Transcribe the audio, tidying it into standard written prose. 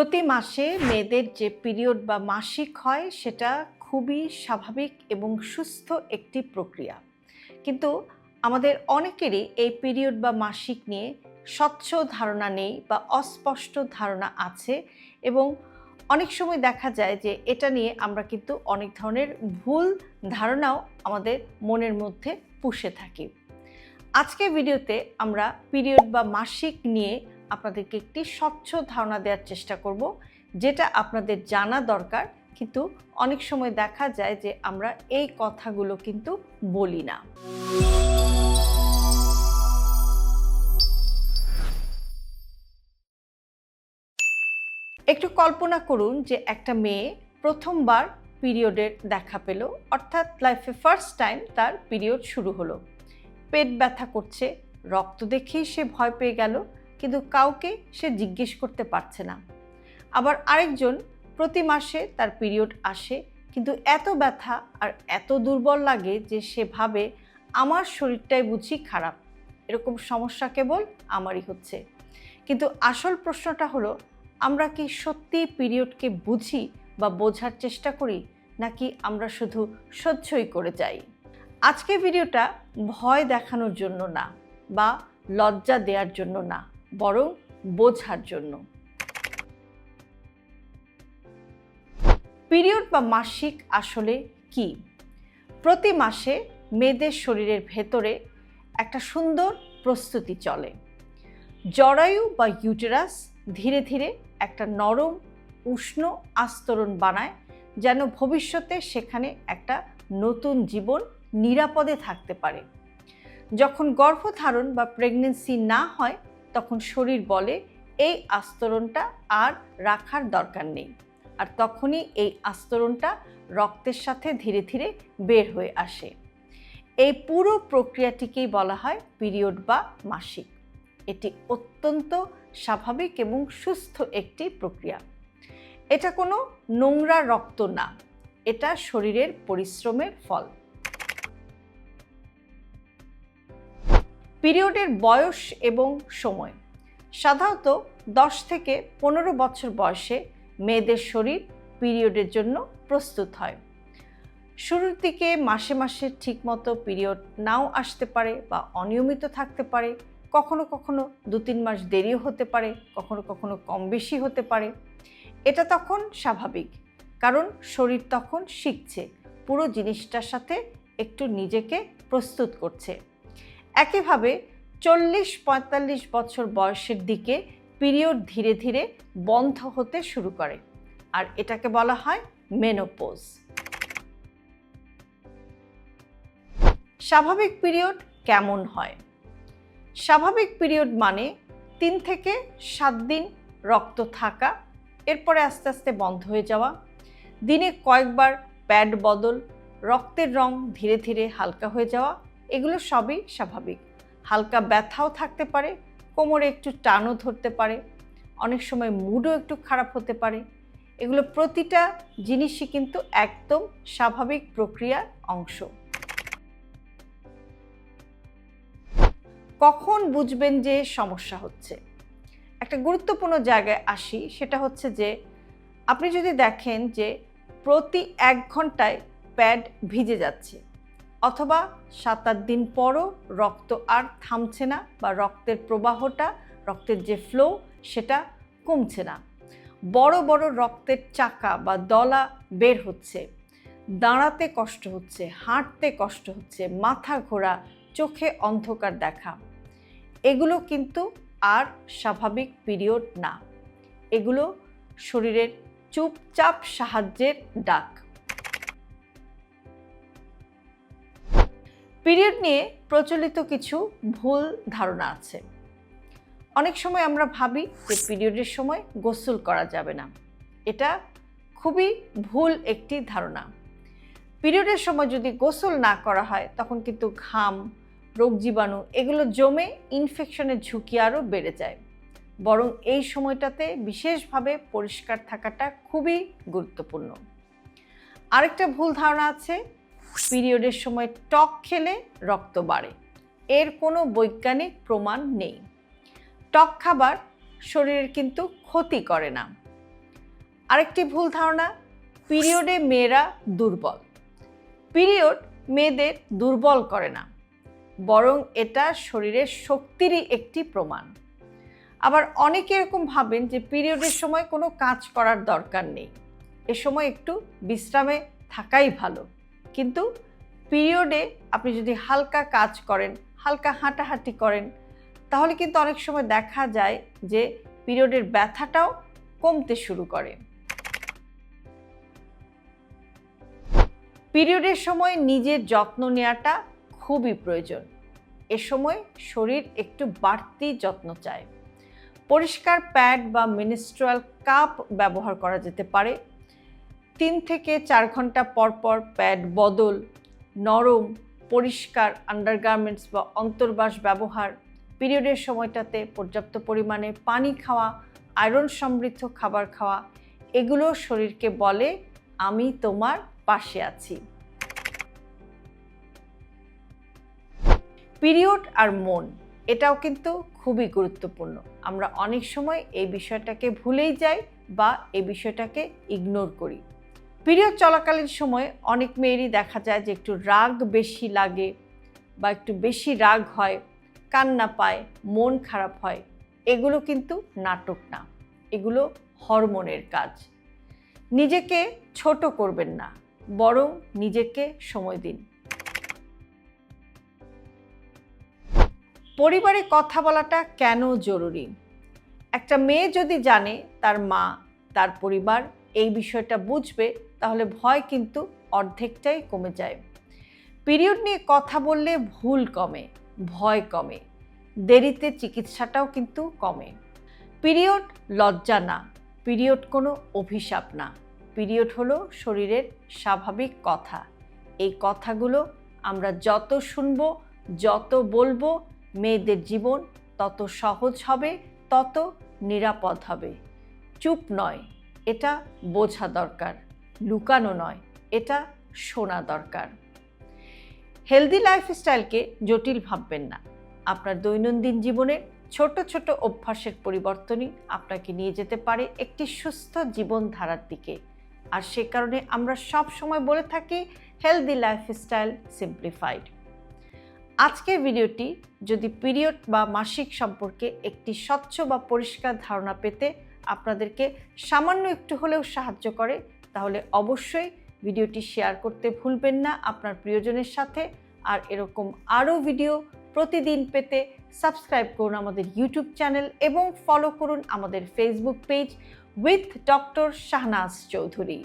প্রতি মাসে মেয়েদের যে পিরিয়ড বা মাসিক হয় সেটা খুবই স্বাভাবিক এবং সুস্থ একটি প্রক্রিয়া। কিন্তু আমাদের অনেকেরই এই পিরিয়ড বা মাসিক নিয়ে স্বচ্ছ ধারণা নেই বা অস্পষ্ট ধারণা আছে, এবং অনেক সময় দেখা যায় যে এটা নিয়ে আমরা কিন্তু অনেক ধরনের ভুল ধারণাও আমাদের মনের মধ্যে পুষে থাকি। আজকের ভিডিওতে আমরা পিরিয়ড বা মাসিক নিয়ে আপনাদেরকে একটি স্বচ্ছ ধারণা দেওয়ার চেষ্টা করব, যেটা আপনাদের জানা দরকার। কিন্তু অনেক সময় দেখা যায় যে আমরা এই কথাগুলো কিন্তু বলি না। একটু কল্পনা করুন যে একটা মেয়ে প্রথমবার পিরিয়ডের দেখা পেল, অর্থাৎ লাইফে ফার্স্ট টাইম তার পিরিয়ড শুরু হলো। পেট ব্যথা করছে, রক্ত দেখেই সে ভয় পেয়ে গেল, কিন্তু কাউকে সে জিজ্ঞেস করতে পারছে না। আবার আরেকজন প্রতি মাসে তার পিরিয়ড আসে, কিন্তু এত ব্যথা আর এত দুর্বল লাগে যে সে ভাবে আমার শরীরটাই বুঝি খারাপ, এরকম সমস্যা কেবল আমারই হচ্ছে। কিন্তু আসল প্রশ্নটা হলো, আমরা কি সত্যি পিরিয়ডকে বুঝি বা বোঝার চেষ্টা করি, নাকি আমরা শুধু সহ্যই করে যাই? আজকের ভিডিওটা ভয় দেখানোর জন্য না বা লজ্জা দেওয়ার জন্য না, বরং বোঝার জন্য। পিরিয়ড বা মাসিক আসলে কি? প্রতি মাসে মেয়েদের শরীরের ভেতরে একটা সুন্দর প্রস্তুতি চলে। জরায়ু বা ইউটেরাস ধীরে ধীরে একটা নরম উষ্ণ আস্তরণ বানায়, যেন ভবিষ্যতে সেখানে একটা নতুন জীবন নিরাপদে থাকতে পারে। যখন গর্ভধারণ বা প্রেগন্যান্সি না হয়, তখন শরীর বলে এই আস্তরণটা আর রাখার দরকার নেই, আর তখনই এই আস্তরণটা রক্তের সাথে ধীরে ধীরে বের হয়ে আসে। এই পুরো প্রক্রিয়াটিকেই বলা হয় পিরিয়ড বা মাসিক। এটি অত্যন্ত স্বাভাবিক এবং সুস্থ একটি প্রক্রিয়া। এটা কোনো নোংরা রক্ত না, এটা শরীরের পরিশ্রমের ফল। পিরিয়ডের বয়স এবং সময়। সাধারণত 10 থেকে 15 বছর বয়সে মেয়েদের শরীর পিরিয়ডের জন্য প্রস্তুত হয়। শুরুর দিকে মাসে মাসে ঠিকমতো পিরিয়ড নাও আসতে পারে বা অনিয়মিত থাকতে পারে, কখনো কখনো 2-3 মাস দেরিও হতে পারে, কখনো কখনো কম বেশি হতে পারে। এটা তখন স্বাভাবিক, কারণ শরীর তখন শিখছে, পুরো জিনিসটার সাথে একটু নিজেকে প্রস্তুত করছে। একইভাবে 40-45 বছর বয়সের দিকে পিরিয়ড ধীরে ধীরে বন্ধ হতে শুরু করে, আর এটাকে বলা হয় মেনোপজ। স্বাভাবিক পিরিয়ড কেমন হয়? স্বাভাবিক পিরিয়ড মানে 3 থেকে 7 দিন রক্ত থাকা, এরপরে আস্তে আস্তে বন্ধ হয়ে যাওয়া, দিনে কয়েকবার প্যাড বদল, রক্তের রং ধীরে ধীরে হালকা হয়ে যাওয়া, এগুলো সবই স্বাভাবিক। হালকা ব্যথাও থাকতে পারে, কোমরে একটু টানও ধরতে পারে, অনেক সময় মুডও একটু খারাপ হতে পারে। এগুলো প্রতিটা জিনিসই কিন্তু একদম স্বাভাবিক প্রক্রিয়ার অংশ। কখন বুঝবেন যে সমস্যা হচ্ছে? একটা গুরুত্বপূর্ণ জায়গায় আসি, সেটা হচ্ছে যে আপনি যদি দেখেন যে প্রতি 1 ঘন্টায় প্যাড ভিজে যাচ্ছে, অথবা 7-8 দিন পরও রক্ত আর থামছে না, বা রক্তের প্রবাহটা, রক্তের যে ফ্লো সেটা কমছে না, বড় বড় রক্তের চাকা বা দলা বের হচ্ছে, দাঁড়াতে কষ্ট হচ্ছে, হাঁটতে কষ্ট হচ্ছে, মাথা ঘোরা, চোখে অন্ধকার দেখা, এগুলো কিন্তু আর স্বাভাবিক পিরিয়ড না। এগুলো শরীরের চুপচাপ সাহায্যের ডাক। পিরিয়ড নিয়ে প্রচলিত কিছু ভুল ধারণা আছে। অনেক সময় আমরা ভাবি যে পিরিয়ডের সময় গোসল করা যাবে না। এটা খুবই ভুল একটি ধারণা। পিরিয়ডের সময় যদি গোসল না করা হয়, তখন কিন্তু ঘাম, রোগ জীবাণু এগুলো জমে ইনফেকশনের ঝুঁকি আরও বেড়ে যায়। বরং এই সময়টাতে বিশেষভাবে পরিষ্কার থাকাটা খুবই গুরুত্বপূর্ণ। আরেকটা ভুল ধারণা আছে, পিরিয়ডের সময় টক খেলে রক্ত বাড়ে। এর কোনো বৈজ্ঞানিক প্রমাণ নেই। টক খাবার শরীরের কিন্তু ক্ষতি করে না। আরেকটি ভুল ধারণা, পিরিয়ডে মেয়েরা দুর্বল। পিরিয়ড মেয়েদের দুর্বল করে না, বরং এটা শরীরের শক্তিরই একটি প্রমাণ। আবার অনেকে এরকম ভাবেন যে পিরিয়ডের সময় কোনো কাজ করার দরকার নেই, এ সময় একটু বিশ্রামে থাকাই ভালো। কিন্তু পিরিয়ডে আপনি যদি হালকা কাজ করেন, হালকা হাঁটাহাঁটি করেন, তাহলে কিন্তু অনেক সময় দেখা যায় যে পিরিয়ডের ব্যথাটাও কমতে শুরু করে। পিরিয়ডের সময় নিজের যত্ন নেওয়াটা খুবই প্রয়োজন। এ সময় শরীর একটু বাড়তি যত্ন চায়। পরিষ্কার প্যাড বা মেনস্ট্রুয়াল কাপ ব্যবহার করা যেতে পারে। 3 থেকে 4 ঘন্টা পর পর প্যাড বদল, নরম পরিষ্কার আন্ডারগার্মেন্টস বা অন্তর্বাস ব্যবহার, পিরিয়ডের সময়টাতে পর্যাপ্ত পরিমাণে পানি খাওয়া, আয়রন সমৃদ্ধ খাবার খাওয়া, এগুলো শরীরকে বলে আমি তোমার পাশে আছি। পিরিয়ড আর মন, এটাও কিন্তু খুবই গুরুত্বপূর্ণ। আমরা অনেক সময় এই বিষয়টাকে ভুলেই যাই বা এই বিষয়টাকে ইগনোর করি। পিরিয়ড চলাকালীন সময় অনেক মেয়েরই দেখা যায় যে একটু রাগ বেশি লাগে বা একটু বেশি রাগ হয়, কান্না পায়, মন খারাপ হয়। এগুলো কিন্তু নাটক না, এগুলো হরমোনের কাজ। নিজেকে ছোট করবেন না, বরং নিজেকে সময় দিন। পরিবারে কথা বলাটা কেন জরুরি? একটা মেয়ে যদি জানে তার মা, তার পরিবার এই বিষয়টা বুঝবে, তাহলে ভয় কিন্তু অর্ধেকটাই কমে যায়। পিরিয়ড নিয়ে কথা বললে ভুল কমে, ভয় কমে, দেরিতে চিকিৎসাটাও কিন্তু কমে। পিরিয়ড লজ্জা না, পিরিয়ড কোনো অভিশাপ না, পিরিয়ড হলো শরীরের স্বাভাবিক কথা। এই কথাগুলো আমরা যত শুনবো, যত বলবো, মেয়েদের জীবন তত সহজ হবে, তত নিরাপদ হবে। চুপ নয়, এটা বোঝা দরকার। লুকানো নয়, এটা শোনা দরকার। হেলদি লাইফস্টাইলকে জটিল ভাববেন না। আপনার দৈনন্দিন জীবনে ছোট ছোট অভ্যাসের পরিবর্তনই আপনাকে নিয়ে যেতে পারে একটি সুস্থ জীবনধারার দিকে। আর সে কারণে আমরা সব সময় বলে থাকি হেলদি লাইফস্টাইল সিম্পলিফাইড। আজকের ভিডিওটি যদি পিরিয়ড বা মাসিক সম্পর্কে একটি স্বচ্ছ বা পরিষ্কার ধারণা পেতে আপনাদেরকে সামান্য একটু হলেও সাহায্য করে, তাহলে অবশ্যই ভিডিওটি শেয়ার করতে ভুলবেন না আপনার প্রিয়জনের সাথে। আর এরকম আরও ভিডিও প্রতিদিন পেতে সাবস্ক্রাইব করুন আমাদের ইউটিউব চ্যানেল এবং ফলো করুন আমাদের Facebook page with doctor Shahnaz Chowdhury.